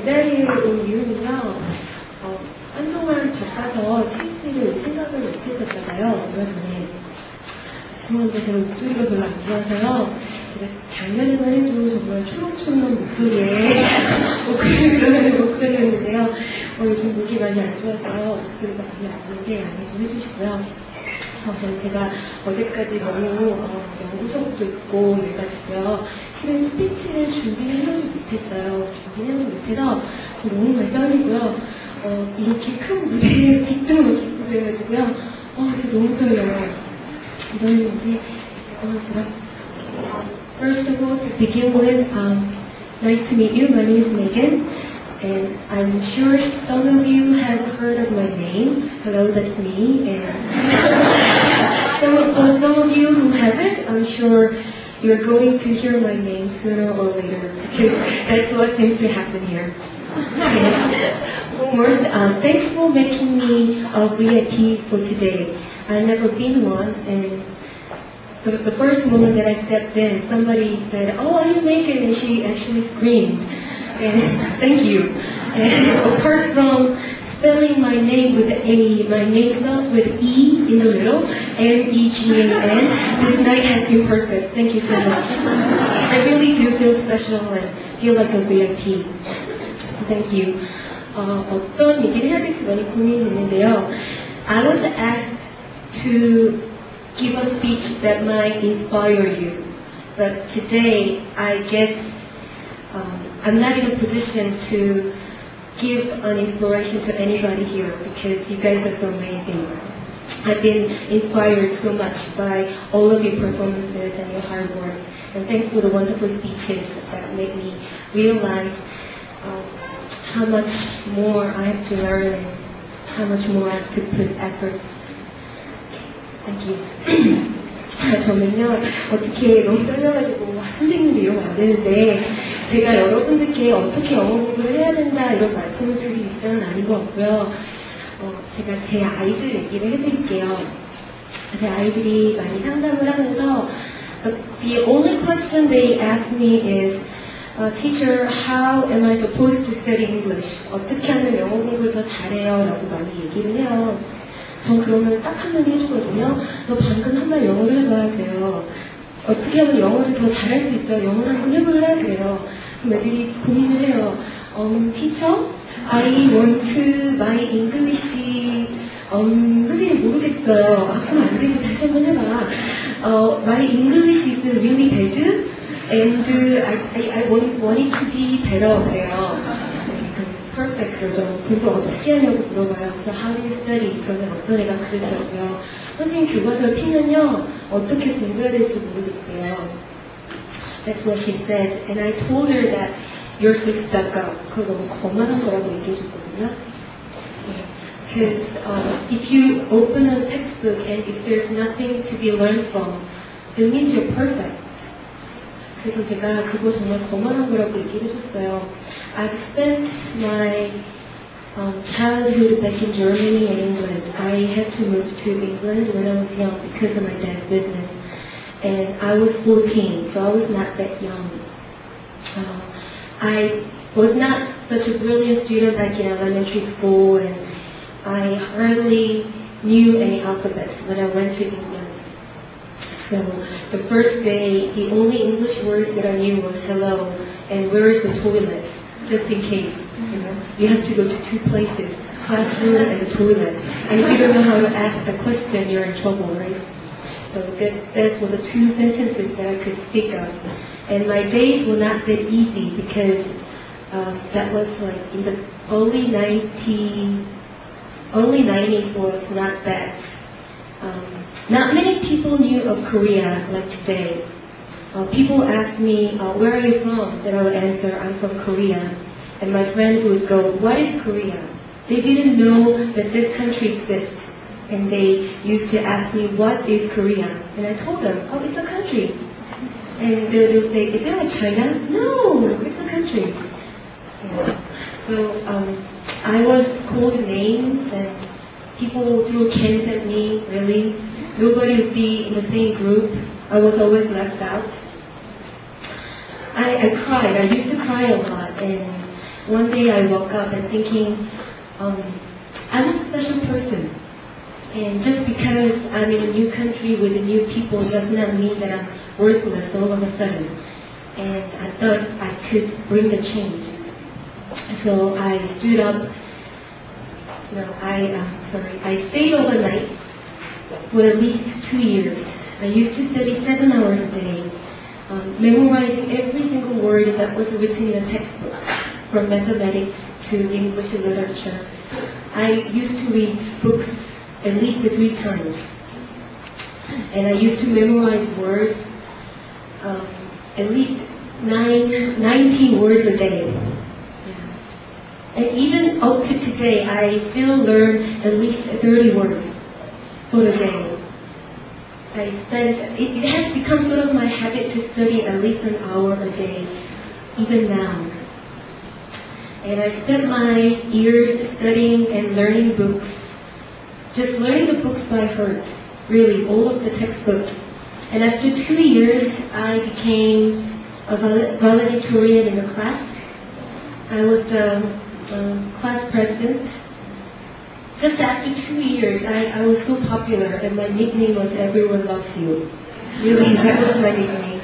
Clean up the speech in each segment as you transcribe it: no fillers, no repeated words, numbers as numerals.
이 자리에 온 이유는요, 한동안 바빠서 TSE를 생각을 못했었잖아요, 얼마 전에. 그런데 제가 목소리가 별로 안 좋아서요, 제가 작년에만 해도 정말 초롱초롱한 목소리에 목소리를 못 들었는데요. 요즘 목이 많이 안 좋아서 목소리가 많이 안 나는데 양해 좀 해주시고요. 제가 어제까지 너무 영어 수업도 있고 이래가지고요. 실은 스피치를 준비를 해오지 못했어요. 준비를 해오지 못해서 너무 많이 떨리고요. 이렇게 큰 무대에 빗등을 놓고 그래가지고요. 진짜 너무 떨려요. 이러는데, First of all, to begin with, nice to meet you. My name is Megan, and I'm sure some of you have heard of my name. Hello, that's me. And for some of you who haven't, I'm sure you're going to hear my name sooner or later, because that's what seems to happen here. One word, thanks for making me a VIP for today. I've never been one, and the first moment that I stepped in, somebody said, "Oh, are you Megan?" And she actually screamed. And thank you. And apart from spelling my name with A, my name starts with E in the middle, M-E-G-A-N. This night has been perfect. Thank you so much. I really do feel special and feel like a VIP. Thank you. 어떤 얘기를 해야 될지 많이 고민했는데요. I was asked to give a speech that might inspire you. But today, I guess I'm not in a position to give an inspiration to anybody here because you guys are so amazing. I've been inspired so much by all of your performances and your hard work. And thanks for the wonderful speeches that made me realize how much more I have to learn and how much more I have to put effort. Thank you. 저는요, 어떻게 너무 떨려가지고 선생님도 이러면 안 되는데 제가 여러분들께 어떻게 영어 공부를 해야 된다 이런 말씀을 드릴 입장은 아닌 것 같고요. 제가 제 아이들 얘기를 해드릴게요. 제 아이들이 많이 상담을 하면서 The only question they ask me is Teacher, how am I supposed to study English? 어떻게 하면 영어 공부를 더 잘해요? 라고 많이 얘기를 해요. 전 그러면 딱 한마디 해주거든요. 너 방금 한 말 영어를 해봐야 돼요. 어떻게 하면 영어를 더 잘할 수 있어요? 영어를 한번 해볼래? 그래요. 그럼 애들이 고민을 해요. Teacher, I want my English, 선생님 모르겠어요. 그럼 안 되지. 다시 한번 해봐. My English is really bad, and I want it to be better. 그래요. perfect 그러죠. 공부 어떻게 하냐고 물어봐요. 그래서 how do you study? 그러면 어떤 애가 그러더라고요. 선생님 교과서를 피면요 어떻게 공부해야 될지 모르겠대요. That's what she said. And I told her that you're so stuck up. 그거 너무 거만한 거라고 얘기해줬거든요. Because if you open a textbook and if there's nothing to be learned from, it means you're perfect. 그래서 제가 그거 정말 거만한 거라고 얘기를 해줬어요. I've spent my childhood back in Germany and England. I had to move to England when I was young because of my dad's business. And I was 14, so I was not that young. I was not such a brilliant student back in elementary school, and I hardly knew any alphabets when I went to England. So the first day, the only English words that I knew was hello and where is the toilet, just in case. You have to go to two places, classroom and the toilet. And if you don't know how to ask the question, you're in trouble, right? So that were the two sentences that I could speak of. And my days were not that easy because that was like in the early 90s was not that. Not many people knew of Korea like today. People asked me, where are you from? Then I would answer, I'm from Korea. And my friends would go, what is Korea? They didn't know that this country exists. And they used to ask me, what is Korea? And I told them, oh, it's a country. And they would say, is that like China? No, it's a country. Yeah. So I was called names and people threw cans at me, really. Nobody would be in the same group. I was always left out. I cried. I used to cry a lot. And one day I woke up and thinking, I'm a special person. And just because I'm in a new country with new people does not mean that I'm worthless all of a sudden. And I thought I could bring the change. So I stood up. I stayed overnight for at least 2 years. I used to study 7 hours a day, memorizing every single word that was written in a textbook, from mathematics to English literature. I used to read books at least 3 times. And I used to memorize words, at least 19 words a day. And even up to today, I still learn at least 30 words for the day. It has become sort of my habit to study at least an hour a day, even now. And I spent my years studying and learning books, just learning the books by heart, really, all of the textbooks. And after 2 years, I became a valedictorian in the class. I was class president. Just after 2 years, I was so popular, and my nickname was "Everyone Loves You." Really, that was my nickname.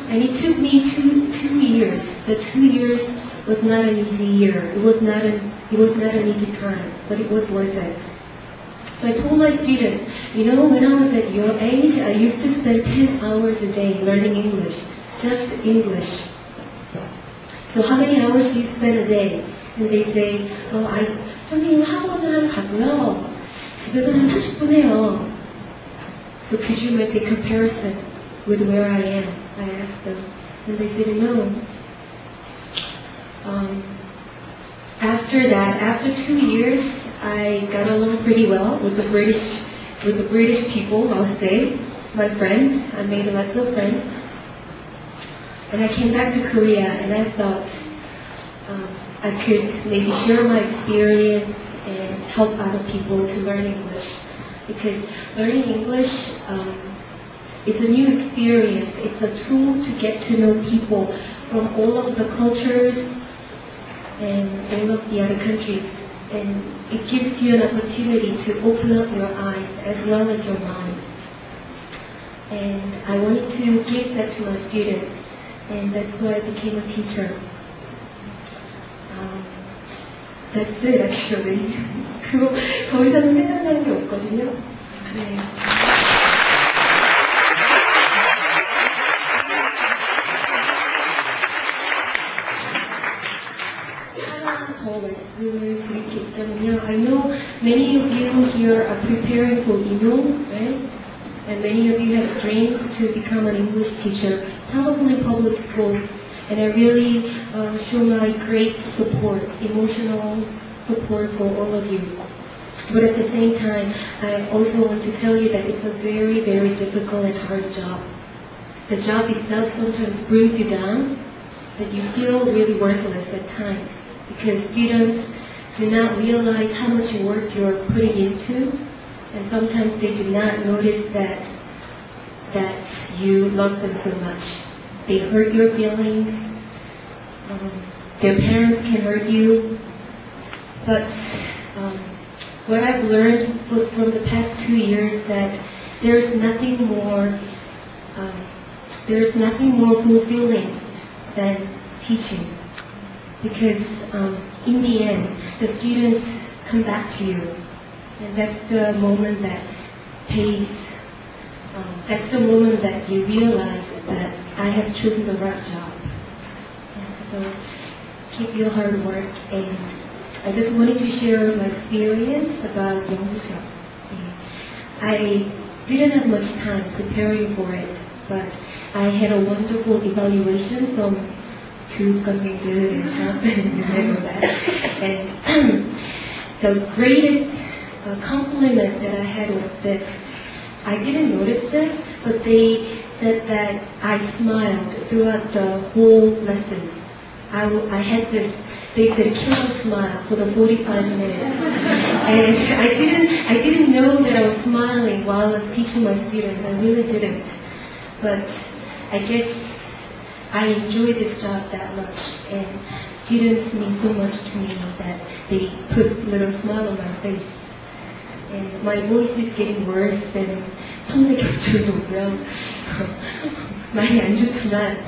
And it took me two years. The 2 years was not an easy year. It was not an easy time, but it was worth it. So I told my students, when I was at your age, I used to spend 10 hours a day learning English, just English. So how many hours do you spend a day? And they say, 선생님 학원을 가고요. 집에서는 30분 해요. So could you make a comparison with where I am? I asked them. And they said, no. After that, after 2 years, I got along pretty well with the British people, I'll say, my friends. I made lots of friends. And I came back to Korea, and I thought I could maybe share my experience and help other people to learn English. Because learning English is a new experience. It's a tool to get to know people from all of the cultures and all of the other countries. And it gives you an opportunity to open up your eyes as well as your mind. And I wanted to give that to my students. And that's why I became a teacher. That's it, actually. 그거 더 이상은 생각나는 게 없거든요. 네. 하나 더 말씀을 드릴 게 있다면요. I know many of you here are preparing for 운용, right? And many of you have dreams to become an English teacher, probably public school. And I really show my great support, emotional support for all of you. But at the same time, I also want to tell you that it's a very, very difficult and hard job. The job itself sometimes brings you down, that you feel really worthless at times because students do not realize how much work you're putting into, and sometimes they do not notice that you love them so much. They hurt your feelings. Their parents can hurt you. But what I've learned from the past 2 years that there's nothing more fulfilling than teaching. Because in the end, the students come back to you. And that's the moment that pays. That's the moment that you realize that I have chosen the right job. So keep your hard work, and I just wanted to share my experience about 영수증. I didn't have much time preparing for it, but I had a wonderful evaluation from 교육감님들 and that. And the greatest compliment that I had was that I didn't notice this, but they said that I smiled throughout the whole lesson. I had this, they said, killer smile for the 45 minutes. And I didn't know that I was smiling while I was teaching my students. I really didn't. But I guess I enjoy this job that much. And students mean so much to me that they put a little smile on my face. And my voice is getting worse than 성대 결절도 오고요. 많이 안 좋지만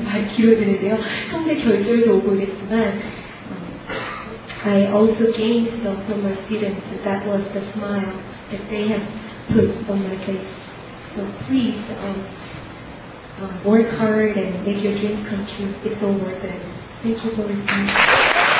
말 길어지는데요. 성대 결절도 오고 그랬지만 I also gained some from my students. That was the smile that they have put on my face. So please work hard and make your dreams come true. It's all worth it. Thank you for listening.